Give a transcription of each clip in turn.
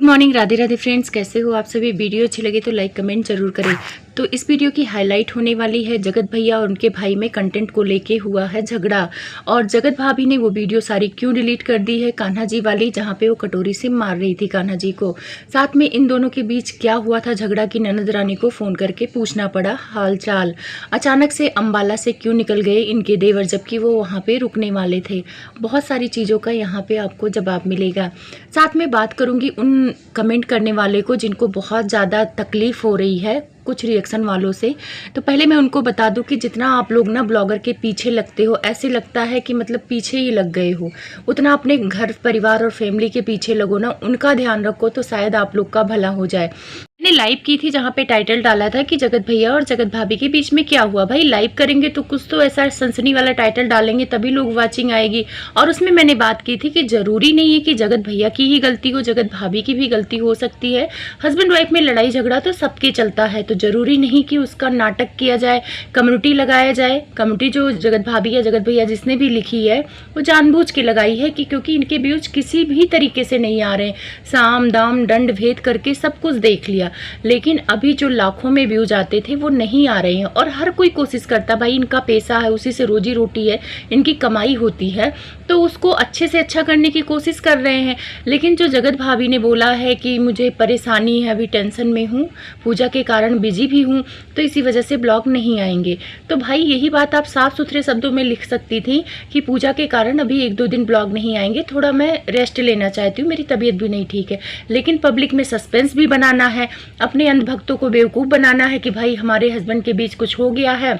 Morning, Radhe Radhe friends, कैसे हो आप सभी। वीडियो अच्छी लगे तो लाइक कमेंट जरूर करें। तो इस वीडियो की हाईलाइट होने वाली है जगत भैया और उनके भाई में कंटेंट को लेके हुआ है झगड़ा। और जगत भाभी ने वो वीडियो सारी क्यों डिलीट कर दी है, कान्हा जी वाली, जहाँ पे वो कटोरी से मार रही थी कान्हा जी को। साथ में इन दोनों के बीच क्या हुआ था झगड़ा की ननद रानी को फ़ोन करके पूछना पड़ा हाल चाल। अचानक से अम्बाला से क्यों निकल गए इनके देवर, जबकि वो वहाँ पे रुकने वाले थे। बहुत सारी चीज़ों का यहाँ पे आपको जवाब मिलेगा। साथ में बात करूँगी उन कमेंट करने वाले को जिनको बहुत ज़्यादा तकलीफ़ हो रही है कुछ रिएक्शन वालों से। तो पहले मैं उनको बता दूं कि जितना आप लोग ना ब्लॉगर के पीछे लगते हो, ऐसे लगता है कि मतलब पीछे ही लग गए हो, उतना अपने घर परिवार और फैमिली के पीछे लगो ना, उनका ध्यान रखो तो शायद आप लोग का भला हो जाए। मैंने लाइव की थी जहाँ पे टाइटल डाला था कि जगत भैया और जगत भाभी के बीच में क्या हुआ। भाई लाइव करेंगे तो कुछ तो ऐसा सनसनी वाला टाइटल डालेंगे तभी लोग वाचिंग आएगी। और उसमें मैंने बात की थी कि जरूरी नहीं है कि जगत भैया की ही गलती हो, जगत भाभी की भी गलती हो सकती है। हस्बैंड वाइफ में लड़ाई झगड़ा तो सबके चलता है, तो जरूरी नहीं कि उसका नाटक किया जाए, कम्युनिटी लगाया जाए। कम्युनिटी जो जगत भाभी या जगत भैया जिसने भी लिखी है वो जानबूझ के लगाई है कि क्योंकि इनके व्यूज किसी भी तरीके से नहीं आ रहे। साम दाम दंड भेद करके सब कुछ देख लिया, लेकिन अभी जो लाखों में व्यूज आते थे वो नहीं आ रहे हैं। और हर कोई कोशिश करता, भाई इनका पैसा है, उसी से रोजी रोटी है, इनकी कमाई होती है, तो उसको अच्छे से अच्छा करने की कोशिश कर रहे हैं। लेकिन जो जगत भाभी ने बोला है कि मुझे परेशानी है, अभी टेंशन में हूँ, पूजा के कारण बिजी भी हूँ, तो इसी वजह से ब्लॉग नहीं आएंगे। तो भाई यही बात आप साफ सुथरे शब्दों में लिख सकती थी कि पूजा के कारण अभी 1-2 दिन ब्लॉग नहीं आएंगे, थोड़ा मैं रेस्ट लेना चाहती हूँ, मेरी तबीयत भी नहीं ठीक है। लेकिन पब्लिक में सस्पेंस भी बनाना है, अपने अंधभक्तों को बेवकूफ़ बनाना है कि भाई हमारे हस्बैंड के बीच कुछ हो गया है,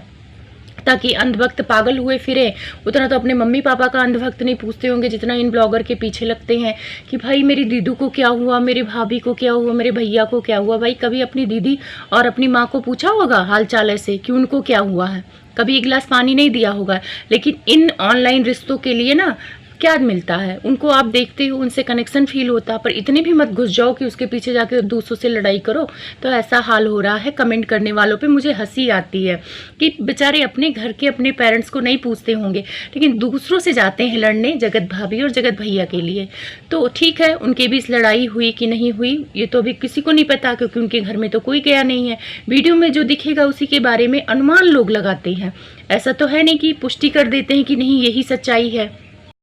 ताकि अंधभक्त पागल हुए फिरे। उतना तो अपने मम्मी पापा का अंधभक्त नहीं पूछते होंगे जितना इन ब्लॉगर के पीछे लगते हैं कि भाई मेरी दीदू को क्या हुआ, मेरे भाभी को क्या हुआ, मेरे भैया को क्या हुआ। भाई कभी अपनी दीदी और अपनी माँ को पूछा होगा हाल चाल ऐसे कि उनको क्या हुआ है, कभी एक गिलास पानी नहीं दिया होगा। लेकिन इन ऑनलाइन रिश्तों के लिए ना क्या मिलता है उनको, आप देखते हो, उनसे कनेक्शन फील होता, पर इतने भी मत घुस जाओ कि उसके पीछे जाके दूसरों से लड़ाई करो। तो ऐसा हाल हो रहा है कमेंट करने वालों पे। मुझे हंसी आती है कि बेचारे अपने घर के अपने पेरेंट्स को नहीं पूछते होंगे, लेकिन दूसरों से जाते हैं लड़ने जगत भाभी और जगत भैया के लिए। तो ठीक है, उनके बीच लड़ाई हुई कि नहीं हुई ये तो अभी किसी को नहीं पता, क्योंकि उनके घर में तो कोई गया नहीं है। वीडियो में जो दिखेगा उसी के बारे में अनुमान लोग लगाते हैं, ऐसा तो है नहीं कि पुष्टि कर देते हैं कि नहीं यही सच्चाई है।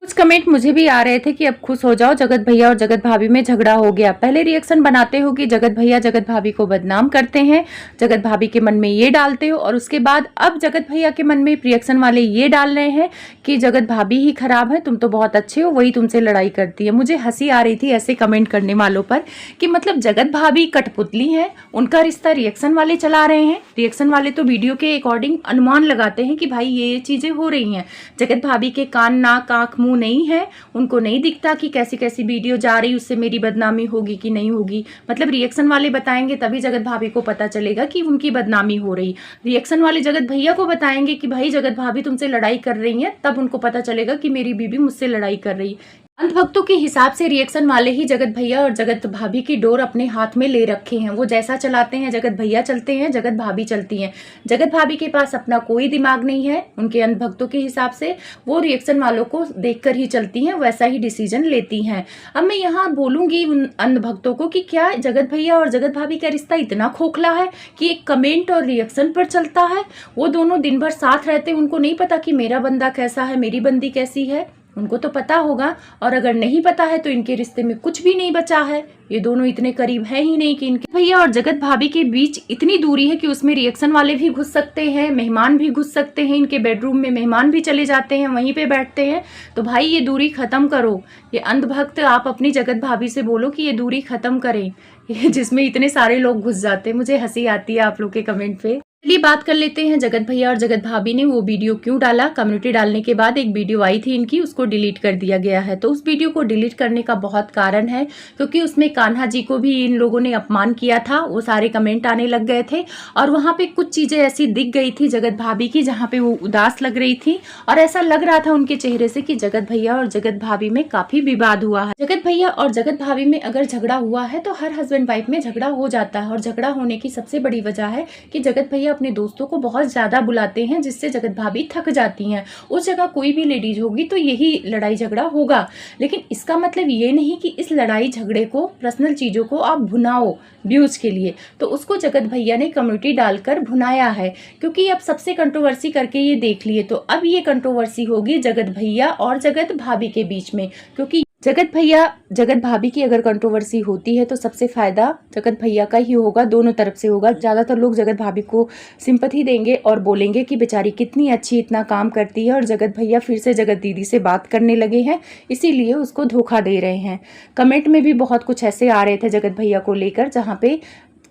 कुछ कमेंट मुझे भी आ रहे थे कि अब खुश हो जाओ, जगत भैया और जगत भाभी में झगड़ा हो गया। पहले रिएक्शन बनाते हो कि जगत भैया जगत भाभी को बदनाम करते हैं, जगत भाभी के मन में ये डालते हो, और उसके बाद अब जगत भैया के मन में रिएक्शन वाले ये डाल रहे हैं कि जगत भाभी ही खराब है, तुम तो बहुत अच्छे हो, वही तुमसे लड़ाई करती है। मुझे हंसी आ रही थी ऐसे कमेंट करने वालों पर कि मतलब जगत भाभी कठपुतली है, उनका रिश्ता रिएक्शन वाले चला रहे हैं। रिएक्शन वाले तो वीडियो के अकॉर्डिंग अनुमान लगाते हैं कि भाई ये चीजें हो रही हैं। जगत भाभी के कान नाक आंख मुंह नहीं है, उनको नहीं दिखता कि कैसी कैसी वीडियो जा रही, उससे मेरी बदनामी होगी कि नहीं होगी। मतलब रिएक्शन वाले बताएंगे तभी जगत भाभी को पता चलेगा कि उनकी बदनामी हो रही। रिएक्शन वाले जगत भैया को बताएंगे कि भाई जगत भाभी तुमसे लड़ाई कर रही है, तब उनको पता चलेगा कि मेरी बीबी मुझसे लड़ाई कर रही। अंधभक्तों के हिसाब से रिएक्शन वाले ही जगत भैया और जगत भाभी की डोर अपने हाथ में ले रखे हैं। वो जैसा चलाते हैं जगत भैया चलते हैं, जगत भाभी चलती हैं। जगत भाभी के पास अपना कोई दिमाग नहीं है, उनके अंधभक्तों के हिसाब से वो रिएक्शन वालों को देखकर ही चलती हैं, वैसा ही डिसीजन लेती हैं। अब मैं यहाँ बोलूंगी उन अंधभक्तों को कि क्या जगत भैया और जगत भाभी का रिश्ता इतना खोखला है कि एक कमेंट और रिएक्शन पर चलता है। वो दोनों दिन भर साथ रहते, उनको नहीं पता कि मेरा बंदा कैसा है, मेरी बंदी कैसी है, उनको तो पता होगा। और अगर नहीं पता है तो इनके रिश्ते में कुछ भी नहीं बचा है, ये दोनों इतने करीब है ही नहीं कि इनके भैया और जगत भाभी के बीच इतनी दूरी है कि उसमें रिएक्शन वाले भी घुस सकते हैं, मेहमान भी घुस सकते हैं, इनके बेडरूम में मेहमान भी चले जाते हैं, वहीं पे बैठते हैं। तो भाई ये दूरी खत्म करो। ये अंधभक्त आप अपनी जगत भाभी से बोलो कि ये दूरी खत्म करें, जिसमें इतने सारे लोग घुस जाते हैं। मुझे हंसी आती है आप लोग के कमेंट पे। चलिए बात कर लेते हैं जगत भैया और जगत भाभी ने वो वीडियो क्यों डाला। कम्युनिटी डालने के बाद एक वीडियो आई थी इनकी, उसको डिलीट कर दिया गया है। तो उस वीडियो को डिलीट करने का बहुत कारण है, क्योंकि उसमें कान्हा जी को भी इन लोगों ने अपमान किया था। वो सारे कमेंट आने लग गए थे और वहाँ पे कुछ चीजें ऐसी दिख गई थी जगत भाभी की जहाँ पे वो उदास लग रही थी, और ऐसा लग रहा था उनके चेहरे से कि जगत भैया और जगत भाभी में काफी विवाद हुआ है। जगत भैया और जगत भाभी में अगर झगड़ा हुआ है तो हर हस्बैंड वाइफ में झगड़ा हो जाता है, और झगड़ा होने की सबसे बड़ी वजह है कि जगत भैया अपने दोस्तों को बहुत ज़्यादा बुलाते हैं, जिससे जगत भाभी थक जाती हैं। उस जगह कोई भी लेडीज होगी तो यही लड़ाई झगड़ा होगा, लेकिन इसका मतलब ये नहीं कि इस लड़ाई झगड़े को, पर्सनल चीज़ों को आप भुनाओ व्यूज़ के लिए। तो उसको जगत भैया ने कम्युनिटी डालकर भुनाया है, क्योंकि अब सबसे कंट्रोवर्सी करके ये देख लिए, तो अब ये कंट्रोवर्सी होगी जगत भैया और जगत भाभी के बीच में। क्योंकि जगत भैया जगत भाभी की अगर कंट्रोवर्सी होती है तो सबसे फ़ायदा जगत भैया का ही होगा, दोनों तरफ से होगा। ज़्यादातर लोग जगत भाभी को सिंपैथी देंगे और बोलेंगे कि बेचारी कितनी अच्छी, इतना काम करती है, और जगत भैया फिर से जगत दीदी से बात करने लगे हैं, इसीलिए उसको धोखा दे रहे हैं। कमेंट में भी बहुत कुछ ऐसे आ रहे थे जगत भैया को लेकर, जहाँ पे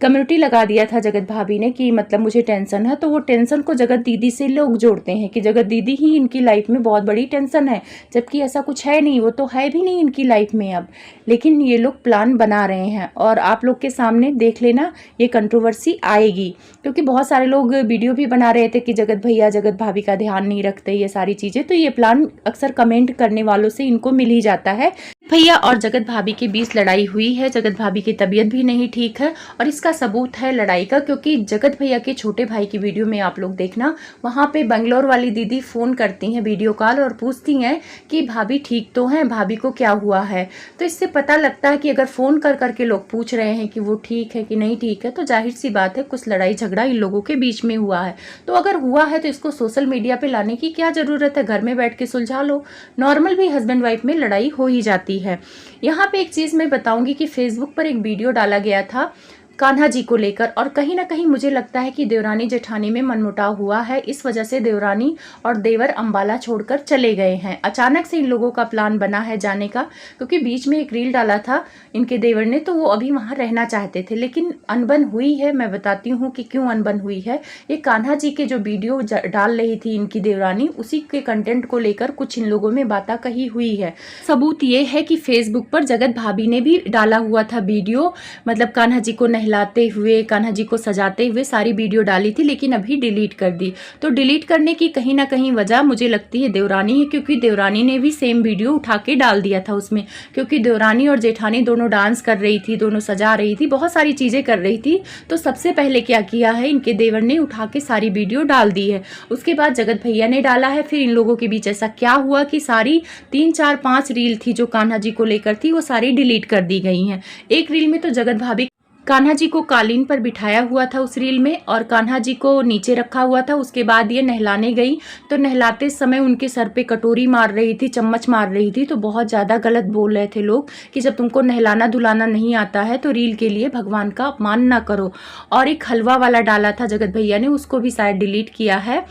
कम्युनिटी लगा दिया था जगत भाभी ने कि मतलब मुझे टेंशन है, तो वो टेंशन को जगत दीदी से लोग जोड़ते हैं कि जगत दीदी ही इनकी लाइफ में बहुत बड़ी टेंशन है, जबकि ऐसा कुछ है नहीं, वो तो है भी नहीं इनकी लाइफ में अब। लेकिन ये लोग प्लान बना रहे हैं और आप लोग के सामने देख लेना, ये कंट्रोवर्सी आएगी, क्योंकि बहुत सारे लोग वीडियो भी बना रहे थे कि जगत भैया जगत भाभी का ध्यान नहीं रखते, ये सारी चीज़ें। तो ये प्लान अक्सर कमेंट करने वालों से इनको मिल ही जाता है। भैया और जगत भाभी के बीच लड़ाई हुई है, जगत भाभी की तबीयत भी नहीं ठीक है, और इसका सबूत है लड़ाई का, क्योंकि जगत भैया के छोटे भाई की वीडियो में आप लोग देखना, वहाँ पे बंगलोर वाली दीदी फ़ोन करती हैं वीडियो कॉल और पूछती हैं कि भाभी ठीक तो हैं, भाभी को क्या हुआ है। तो इससे पता लगता है कि अगर फ़ोन कर करके लोग पूछ रहे हैं कि वो ठीक है कि नहीं ठीक है, तो जाहिर सी बात है कुछ लड़ाई झगड़ा इन लोगों के बीच में हुआ है। तो अगर हुआ है तो इसको सोशल मीडिया पर लाने की क्या ज़रूरत है, घर में बैठ के सुलझा लो। नॉर्मल भी हस्बैंड वाइफ में लड़ाई हो ही जाती है। यहाँ पे एक चीज़ मैं बताऊंगी कि फेसबुक पर एक वीडियो डाला गया था कान्हा जी को लेकर, और कहीं ना कहीं मुझे लगता है कि देवरानी जेठानी में मनमुटाव हुआ है, इस वजह से देवरानी और देवर अंबाला छोड़कर चले गए हैं। अचानक से इन लोगों का प्लान बना है जाने का, क्योंकि बीच में एक रील डाला था इनके देवर ने, तो वो अभी वहाँ रहना चाहते थे, लेकिन अनबन हुई है। मैं बताती हूँ कि क्यों अनबन हुई है। ये कान्हा जी के जो वीडियो डाल रही थी इनकी देवरानी, उसी के कंटेंट को लेकर कुछ इन लोगों में बातें कही हुई है। सबूत ये है कि फेसबुक पर जगत भाभी ने भी डाला हुआ था वीडियो, मतलब कान्हा जी को नहलाते हुए, कान्हा जी को सजाते हुए सारी वीडियो डाली थी, लेकिन अभी डिलीट कर दी। तो डिलीट करने की कहीं ना कहीं वजह मुझे लगती है देवरानी है, क्योंकि देवरानी ने भी सेम वीडियो उठा के डाल दिया था उसमें, क्योंकि देवरानी और जेठानी दोनों डांस कर रही थी, दोनों सजा रही थी, बहुत सारी चीज़ें कर रही थी। तो सबसे पहले क्या किया है, इनके देवर ने उठा के सारी वीडियो डाल दी है, उसके बाद जगत भैया ने डाला है। फिर इन लोगों के बीच ऐसा क्या हुआ कि सारी 3 4 5 रील थी जो कान्हा जी को लेकर थी, वो सारी डिलीट कर दी गई हैं। एक रील में तो जगत भाभी कान्हा जी को कालीन पर बिठाया हुआ था उस रील में, और कान्हा जी को नीचे रखा हुआ था। उसके बाद ये नहलाने गई, तो नहलाते समय उनके सर पे कटोरी मार रही थी, चम्मच मार रही थी। तो बहुत ज़्यादा गलत बोल रहे थे लोग कि जब तुमको नहलाना धुलाना नहीं आता है तो रील के लिए भगवान का अपमान ना करो। और एक हलवा वाला डाला था जगत भैया ने, उसको भी शायद डिलीट किया है,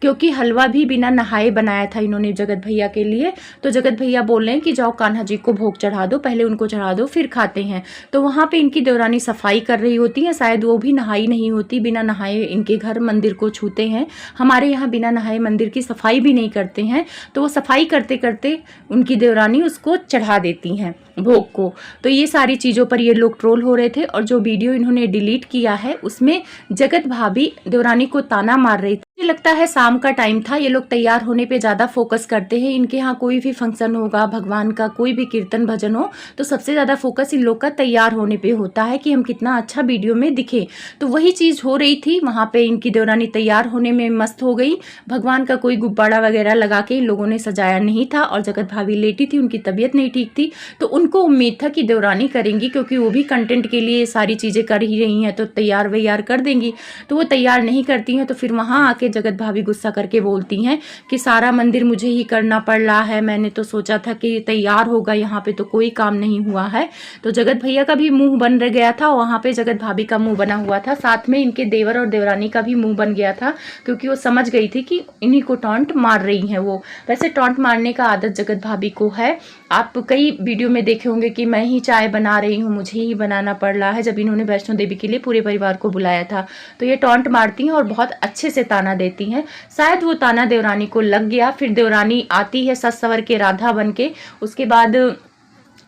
क्योंकि हलवा भी बिना नहाए बनाया था इन्होंने जगत भैया के लिए। तो जगत भैया बोल रहे हैं कि जाओ कान्हा जी को भोग चढ़ा दो, पहले उनको चढ़ा दो फिर खाते हैं। तो वहाँ पे इनकी देवरानी सफाई कर रही होती है, शायद वो भी नहाई नहीं होती, बिना नहाए इनके घर मंदिर को छूते हैं। हमारे यहाँ बिना नहाए मंदिर की सफाई भी नहीं करते हैं, तो वो सफाई करते करते उनकी देवरानी उसको चढ़ा देती हैं भोग को। तो ये सारी चीज़ों पर ये लोग ट्रोल हो रहे थे, और जो वीडियो इन्होंने डिलीट किया है उसमें जगत भाभी देवरानी को ताना मार रही थी। मुझे लगता है शाम का टाइम था, ये लोग तैयार होने पे ज़्यादा फोकस करते हैं। इनके यहाँ कोई भी फंक्शन होगा, भगवान का कोई भी कीर्तन भजन हो, तो सबसे ज़्यादा फोकस इन लोग का तैयार होने पे होता है कि हम कितना अच्छा वीडियो में दिखे। तो वही चीज़ हो रही थी वहाँ पे, इनकी देवरानी तैयार होने में मस्त हो गई। भगवान का कोई गुब्बारा वगैरह लगा के इन लोगों ने सजाया नहीं था, और जगत भाभी लेटी थी, उनकी तबीयत नहीं ठीक थी। तो उनको उम्मीद था कि देवरानी करेंगी, क्योंकि वो भी कंटेंट के लिए सारी चीज़ें कर ही रही हैं, तो तैयार वैयार कर देंगी। तो वो तैयार नहीं करती हैं, तो फिर वहाँ आके जगत भाभी गुस्सा करके बोलती हैं कि सारा मंदिर मुझे ही करना पड़ रहा है, मैंने तो सोचा था कि तैयार होगा, यहाँ पे तो कोई काम नहीं हुआ है। तो जगत भैया का भी मुंह बन गया था, वहाँ पे जगत भाभी का मुंह बना हुआ था, साथ में इनके देवर और देवरानी का भी मुंह बन गया था, क्योंकि वो समझ गई थी कि इन्हीं को टॉन्ट मार रही हैं वो। वैसे टॉन्ट मारने का आदत जगत भाभी को है, आप कई वीडियो में देखे होंगे कि मैं ही चाय बना रही हूँ, मुझे ही बनाना पड़ रहा है, जब इन्होंने वैष्णो देवी के लिए पूरे परिवार को बुलाया था। तो ये टॉन्ट मारती हैं और बहुत अच्छे से ताना देती हैं। शायद वो ताना देवरानी को लग गया, फिर देवरानी आती है सज सवर के राधा बन के, उसके बाद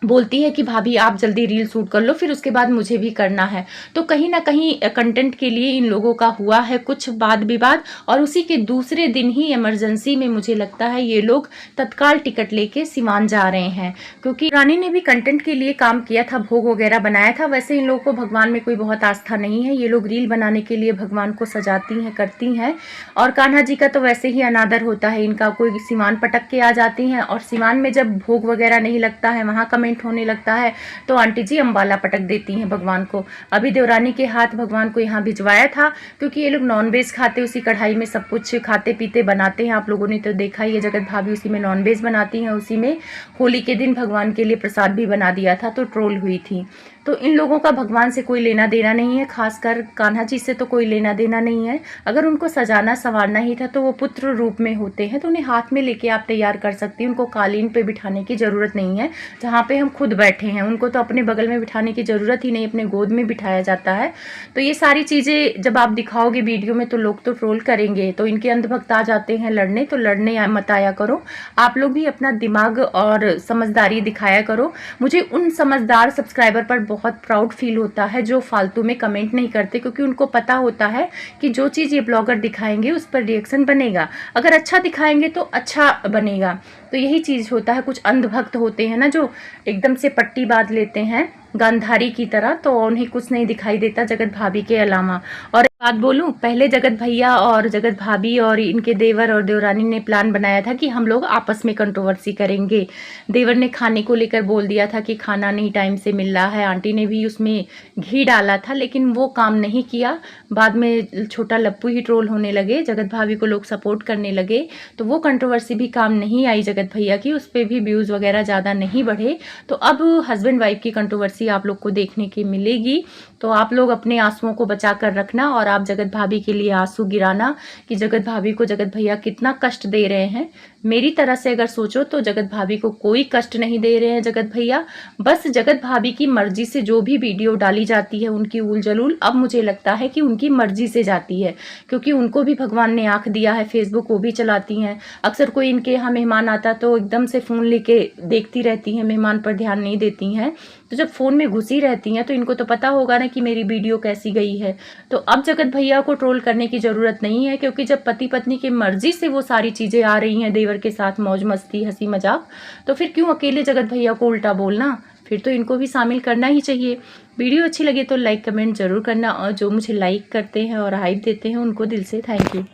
बोलती है कि भाभी आप जल्दी रील शूट कर लो, फिर उसके बाद मुझे भी करना है। तो कहीं ना कहीं कंटेंट के लिए इन लोगों का हुआ है कुछ वाद विवाद, और उसी के दूसरे दिन ही इमरजेंसी में मुझे लगता है ये लोग तत्काल टिकट लेके सिवान जा रहे हैं, क्योंकि रानी ने भी कंटेंट के लिए काम किया था, भोग वगैरह बनाया था। वैसे इन लोगों को भगवान में कोई बहुत आस्था नहीं है, ये लोग रील बनाने के लिए भगवान को सजाती हैं, करती हैं। और कान्हा जी का तो वैसे ही अनादर होता है इनका, कोई सिवान पटक के आ जाती हैं, और सिवान में जब भोग वगैरह नहीं लगता है, वहाँ कमेंट होने लगता है, तो आंटी जी अम्बाला पटक देती हैं भगवान को। अभी देवरानी के हाथ भगवान को यहाँ भिजवाया था, क्योंकि ये लोग नॉनवेज खाते, उसी कढ़ाई में सब कुछ खाते पीते बनाते हैं। आप लोगों ने तो देखा ही है, जगत भाभी उसी में नॉनवेज बनाती हैं, उसी में होली के दिन भगवान के लिए प्रसाद भी बना दिया था, तो ट्रोल हुई थी। तो इन लोगों का भगवान से कोई लेना देना नहीं है, खासकर कान्हा जी से तो कोई लेना देना नहीं है। अगर उनको सजाना संवारना ही था तो वो पुत्र रूप में होते हैं, तो उन्हें हाथ में लेके आप तैयार कर सकती हैं। उनको कालीन पे बिठाने की ज़रूरत नहीं है, जहाँ पे हम खुद बैठे हैं। उनको तो अपने बगल में बिठाने की ज़रूरत ही नहीं, अपने गोद में बिठाया जाता है। तो ये सारी चीज़ें जब आप दिखाओगे वीडियो में तो लोग तो ट्रोल करेंगे, तो इनके अंधभक्त आ जाते हैं लड़ने, तो लड़ने मत आया करो। आप लोग भी अपना दिमाग और समझदारी दिखाया करो। मुझे उन समझदार सब्सक्राइबर पर बहुत प्राउड फील होता है जो फालतू में कमेंट नहीं करते, क्योंकि उनको पता होता है कि जो चीज़ ये ब्लॉगर दिखाएंगे उस पर रिएक्शन बनेगा, अगर अच्छा दिखाएंगे तो अच्छा बनेगा। तो यही चीज़ होता है। कुछ अंधभक्त होते हैं ना, जो एकदम से पट्टी बांध लेते हैं गांधारी की तरह, तो उन्हें कुछ नहीं दिखाई देता जगत भाभी के अलावा। और बात बोलूं, पहले जगत भैया और जगत भाभी और इनके देवर और देवरानी ने प्लान बनाया था कि हम लोग आपस में कंट्रोवर्सी करेंगे। देवर ने खाने को लेकर बोल दिया था कि खाना नहीं टाइम से मिल रहा है, आंटी ने भी उसमें घी डाला था, लेकिन वो काम नहीं किया। बाद में छोटा लप्पू ही ट्रोल होने लगे, जगत भाभी को लोग सपोर्ट करने लगे, तो वो कंट्रोवर्सी भी काम नहीं आई जगत भैया की, उस पर भी व्यूज़ वगैरह ज़्यादा नहीं बढ़े। तो अब हस्बैंड वाइफ की कंट्रोवर्सी आप लोग को देखने की मिलेगी। तो आप लोग अपने आंसुओं को बचा कर रखना, और आप जगत भाभी के लिए आंसू गिराना कि जगत भाभी को जगत भैया कितना कष्ट दे रहे हैं। मेरी तरह से अगर सोचो तो जगत भाभी को कोई कष्ट नहीं दे रहे हैं जगत भैया, बस जगत भाभी की मर्जी से जो भी वीडियो डाली जाती है उनकी उल जलूल, अब मुझे लगता है कि उनकी मर्जी से जाती है, क्योंकि उनको भी भगवान ने आंख दिया है, फेसबुक वो भी चलाती हैं। अक्सर कोई इनके यहाँ मेहमान आता तो एकदम से फ़ोन लेके देखती रहती हैं, मेहमान पर ध्यान नहीं देती हैं। तो जब फ़ोन में घुसी रहती हैं तो इनको तो पता होगा ना कि मेरी वीडियो कैसी गई है। तो अब जगत भैया को ट्रोल करने की ज़रूरत नहीं है, क्योंकि जब पति पत्नी की मर्जी से वो सारी चीज़ें आ रही हैं, देवर के साथ मौज मस्ती हंसी मजाक, तो फिर क्यों अकेले जगत भैया को उल्टा बोलना, फिर तो इनको भी शामिल करना ही चाहिए। वीडियो अच्छी लगे तो लाइक कमेंट ज़रूर करना, और जो मुझे लाइक करते हैं और हाइप देते हैं उनको दिल से थैंक यू।